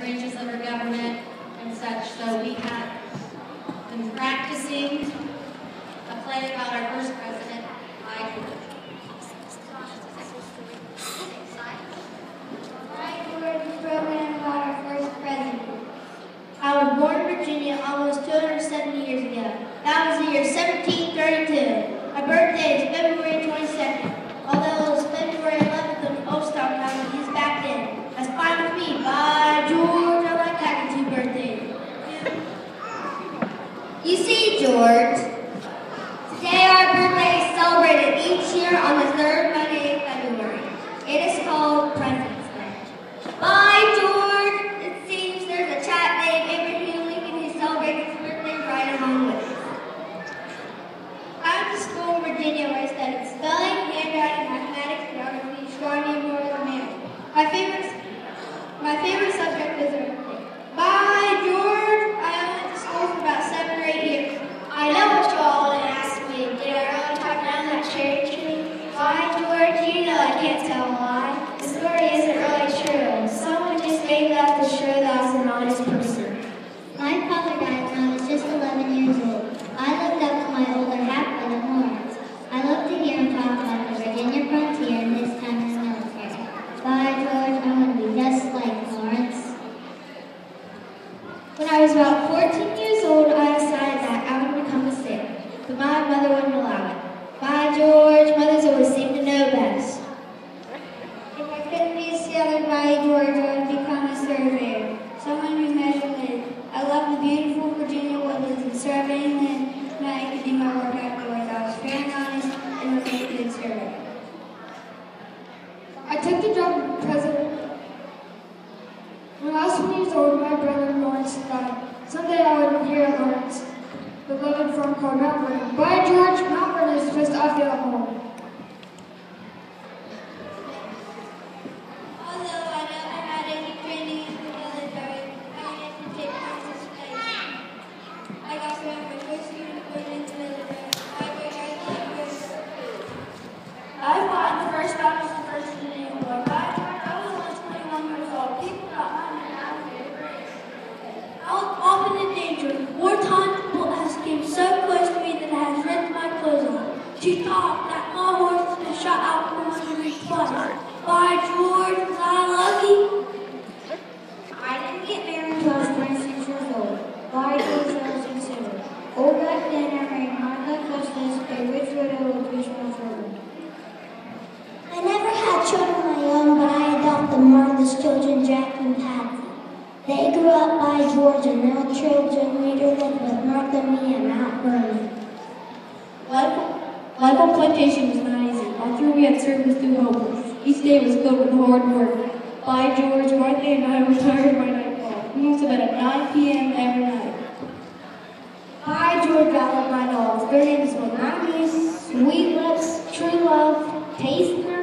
branches of our government and such. So we have been practicing a play about our first president, by George. By George program about our first president. I was born in Virginia almost 270 years ago. That was the year 1732. My birthday is February 22nd. Although it was February 11th of All-Star time used back then. That's fine with me. By George, I like having 2 birthdays. You see, George, today our birthday is celebrated each year on the 3rd Monday of February. It is called President's Day. By George, it seems there's a chap named Abraham Lincoln who celebrates his birthday right along with us. I went to school in Virginia where I studied spelling, handwriting, mathematics, geography, astronomy, and more than math. My favorite subject was arithmetic. By George, I only went to school for about 7 or 8 years. I know what you all want to ask me. Did I really talk down that cherry tree? By George, you know I can't tell why. The story isn't really true. Someone just made it up to show that I was an honest person. My father died when I was just 11 years old. I looked up to my older half-brother Lawrence. I loved to hear him talk about the Virginia frontier and his time in the military. By George, I want to be just like Lawrence. When I was about 14 years old, I decided that I would become a sailor, but my mother wouldn't allow it. By George, mothers always seem to know best. If I couldn't be a sailor, by George, I would become a surveyor, someone who measured land. I love the beautiful Virginia woodlands and surveying land, and I could do my work outdoors. I was fair and honest and remained a good surveyor. I took the job of president. When I was 20 years old, my brother Lawrence died. Someday I would hear Lawrence, the beloved farm called Mount Vernon. By George, Mount Vernon is the first I feel at home. Although I never had any training in the military, I had to take classes space. I got to have my first unit going into the military. I fought in the first battle of the First Indian War. By George, I was only 21 years old. People got my name out of it. I was often in danger. Wartime bullets came so close to me that I had ripped my clothes off. She thought that my horse had been shot out from under me twice. By George, was I lucky? I didn't get married until I was 26 years old. By George, I was considered. Old back then, I married Martha Custis, a rich widow with 3 small children. I never had children of my own, but I adopted Martha's children, Jack and Patsy. They grew up by George, and their children later lived with Martha and me at Mount Vernon. Life on plantation was not easy. After we had service through hopeless, each day was filled with hard work. By George, Martha and I were tired by nightfall. We went to bed at 9 p.m. every night. By George, I love my dogs. Their names were Mounties, Sweet Lips, True Love, Taster,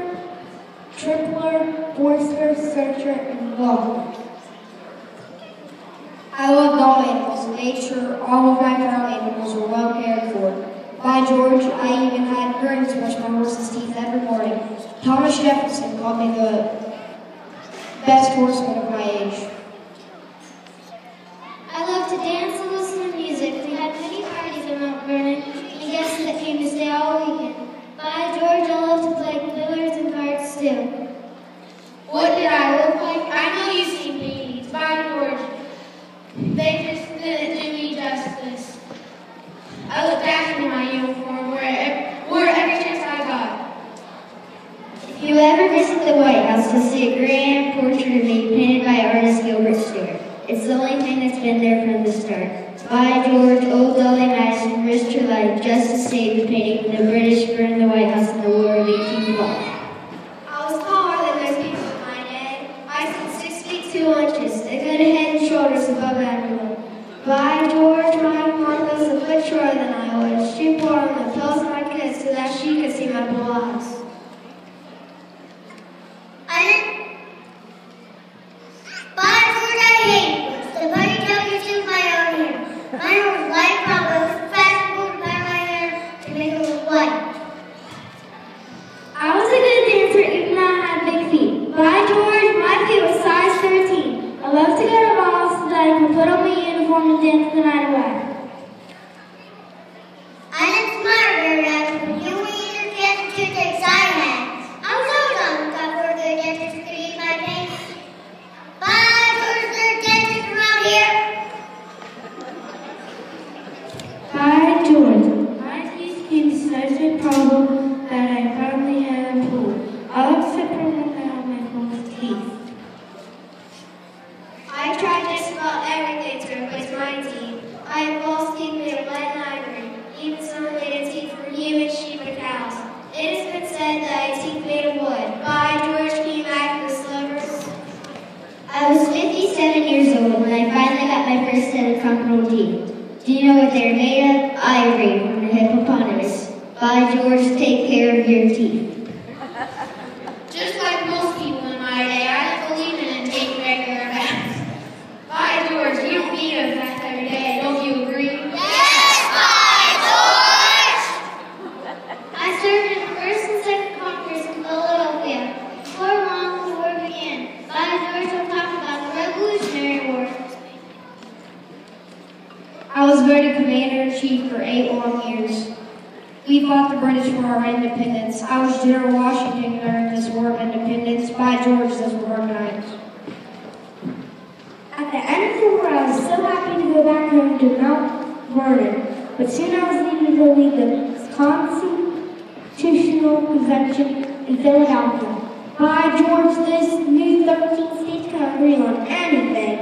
Tripler, Forster, Searcher, and Walker. I loved all animals. Made sure all of my farm animals were well cared for. By George, I even had grins brush my horse's teeth every morning. Thomas Jefferson called me the best horseman of my age. I love to dance and listen to music. We had many parties at Mount Vernon and guests that came to stay all weekend. By George, I love to play billiards and cards too. What did I look like? I know you've seen paintings. By George, they just didn't do me justice. I looked after my uniform, wore every chance I got. If you ever visit the White House, you'll see a grand portrait of me painted by artist Gilbert Stuart. It's the only thing that's been there from the start. By George, old Dolly Madison risked her life just to save the painting when the British burned the White House in the War of 1812. I was taller than most people in my day. I stood 6 feet 2 inches, a good head and shoulders above everyone. By George, my Martha was a foot shorter than I was. She bore on the pillows of my kids so that she could see my blue eyes. By George, I hate books. The buddy tell you choose my own hair. Mine was light brown, but it was fast pulled by my hair to make it look white. I was a good dancer even though I had big feet. By George, my feet were size 13. I loved to go to up and put on my uniform and dance the night away. And it's murder that you either get to take silence. I'm so done for the dentist to eat my face. Bye, who's the dentist around here? By George, my teeth came such a problem that I finally had a pull. I'll accept them out my false teeth. I tried just about everything to replace my teeth. I have false teeth made of lead and ivory, even simulated teeth from human, sheep, and cows. It has been said that I have teeth made of wood. By George, can you imagine the slivers? I was 57 years old when I finally got my first set of crumpled teeth. Do you know what they're made of? Ivory from a hippopotamus. By George, take care of your teeth. Just like most people in my day, I don't believe in taking regular baths. By George, you don't need a bath every day, don't you agree? Yes, by George! I served in the first and second Congress in Philadelphia. Before long, the war began. By George, we'll talk about the Revolutionary War. I was voted Commander-in-Chief for 8 long years. We fought the British for our independence. I was General Washington during this War of Independence. By George, those were hard nights. At the end of the war, I was so happy to go back home to Mount Vernon. But soon I was needed to lead the Constitutional Convention in Philadelphia. By George, this new 13 states can agree on anything.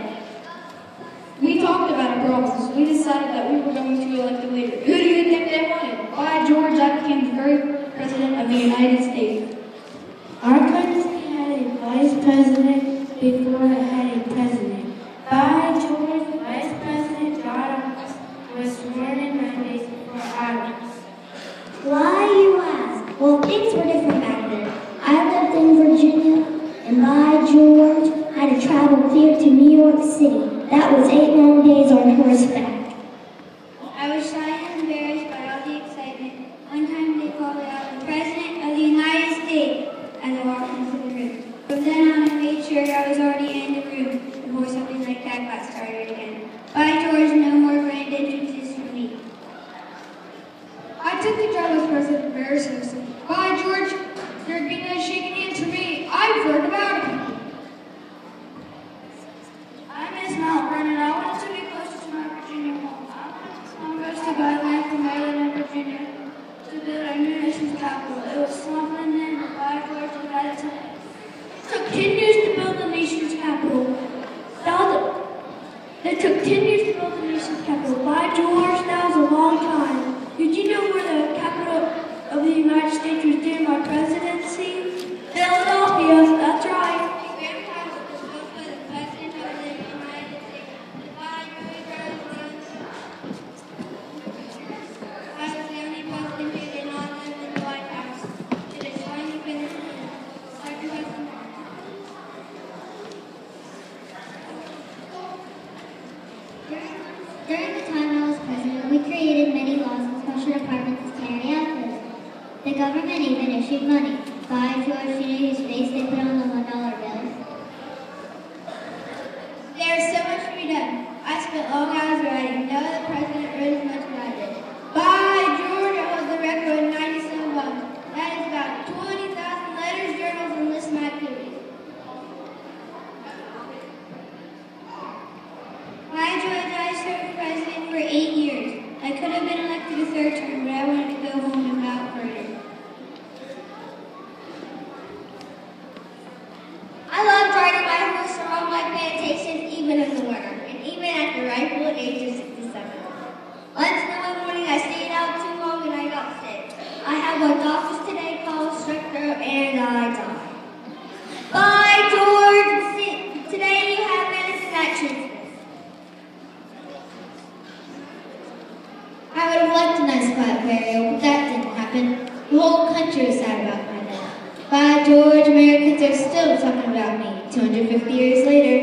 We talked about it, girls. We decided that we were going to elect a leader. Who do you think they wanted? By George, I became the very President of the United States. Our country had a vice president before it had a president. By George, Vice President John was sworn in Mondays before I was. Why, you ask? Well, things were different back then. I lived in Virginia, and by George, I had to travel clear to New York City. That was 8 long days on horseback. I was shy and embarrassed by all the excitement. One time they called out the President of the United States as I walked into the room. From then on, I made sure I was already in the room before something like that got started again. By George, no more grand entrances for me. I took the job as President very seriously. By George, there'd be no shaking hands for me. I've heard about it. I miss Mount Vernon. I wanted to be closer to my Virginia home. I wanted to go land from Maryland and Virginia to build our new nation's capital. It was slumbering then, but by George, we got it today. It took 10 years to build the nation's capital. It took 10 years to build the nation's capital. By George, that was a long time. Did you know where the capital of the United States was during my presidency? Philadelphia, that's right. During the time I was president, we created many laws and special departments to carry out this. The government even issued money. By George, you know whose face they put on the $1 bills? There's so much to be done. I spent long hours writing. No other president wrote as much as I did. By George, I hold the record with 97 books. That is about 20,000 letters, journals, and lists of activities. By George, I served president for 8 years. I could have been elected a 3rd term, but I wanted to go home to Mount Vernon. I loved riding my horse around my plantations, even in the winter, and even at the ripe old age of 67. One snowy morning, I stayed out too long and I got sick. I had what doctors today call strep throat, and I died. By George, today you have medicine that treats this. I would have liked a nice quiet burial, but that didn't happen. The whole country was sad about my death. By George, Americans are still talking about me 250 years later.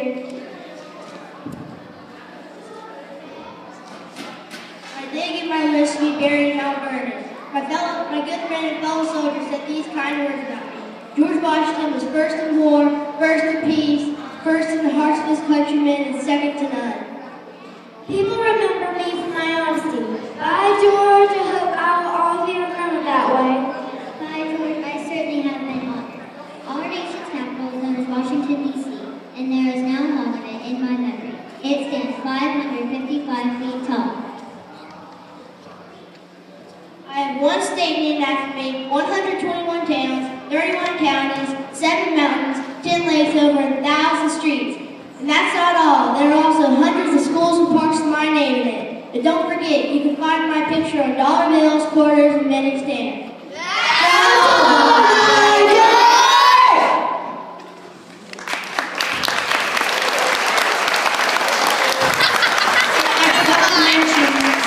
I did get my wish to be buried in Mount Vernon. My good friend and fellow soldiers said these kind words about me. George Washington was first in war, first in peace, first in the hearts of his countrymen, and second to none. People remember me for my honesty. By George, I hope I will always be remembered that way. By George, I certainly have been honored. Our nation's capital is known as Washington, D.C., and there is now a monument in my memory. It stands 555 feet tall. I have one state named after me, 121 towns, 31 counties, 7 mountains, 10 lakes, over 1,000 streets. And that's not all. There are also hundreds of schools and parks with my name in it. But don't forget, you can find my picture on dollar bills, quarters, and vending stands.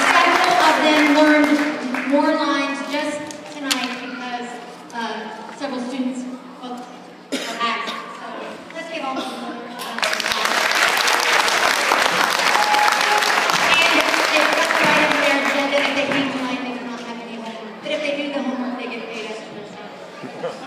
Several of them learned more lines just tonight because several students were asked. So let's give all of them another round of applause. And it's right over their agenda. If they came tonight, they do not have any homework. But if they do the homework, they get paid extra. So.